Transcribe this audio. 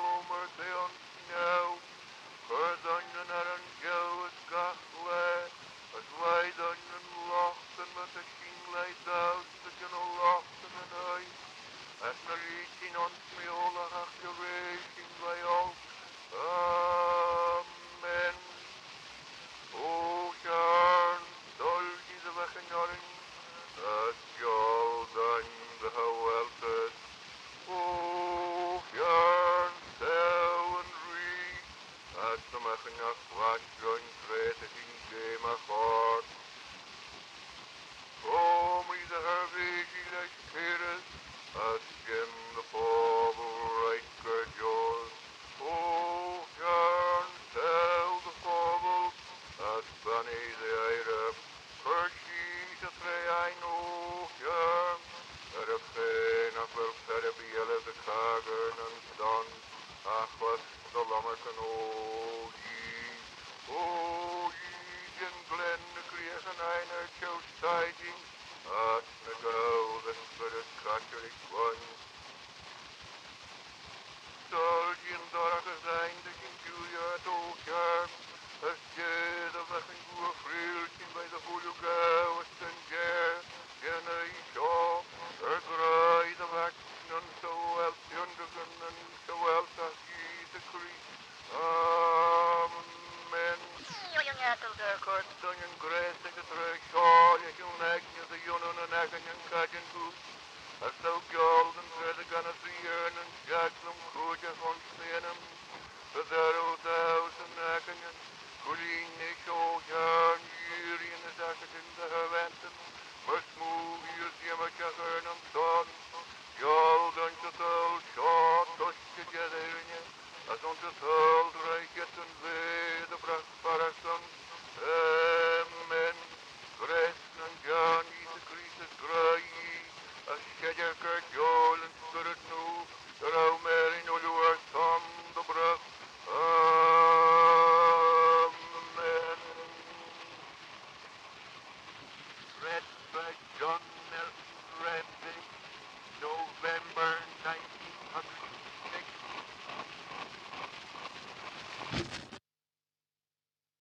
omer theon now. Cordon ar an jawas gachle, as wide on an lochten met a king laid out, the gyn o lochten an oi. As na reaching on me all a hach your racing by all. Amen. O Sharn, dolgi de wechen joring, as jol dan de haweltes. O Sharn, sew and reed, as the mechen ach wat join gretig in game ach hort. O me the hervigi like Peres, as Jim the pobble right gurjos. O Sharn, sew the pobble, as Bunny the Arab, Percy the three I know, Sharn, at a fain of well Ferribiella the Cagern and Don, Achwas the Lomercan, O ye, and Glen the Creation Einer chose siding, at the go the spirit Catholic one. Soldian Doraka zijn de Julia to Sharn, as Jed of the Hindu Frilkin by the Huluga, Western Ger, Jenny Shaw, Ergrai the Vaxin, and so well Yundagan, and so well Taki the Cree. Amen. Yakel der Kurt, Dunyan Grace, the Trey Shaw, Yakun Agnew, the Yunan and Agan and Kajan Goose. As thou golden thread the gun of the urn and Jacklum Koja on Stenum, the Zero Thousand Akanyan, Kulin Nisho Yarn, Yuri in the Zakat in the Havanton, must move years Yamachakernum Son, Yald unto Thul Short, Tush together in you, as unto Thul Raket and Ve the Brass Parason, Amen. Gresn and John, the creases Gray. As Shedder Kurt Jol and Spirit Nu, the Romer in Uluar Tom the Bruch. Amen. Red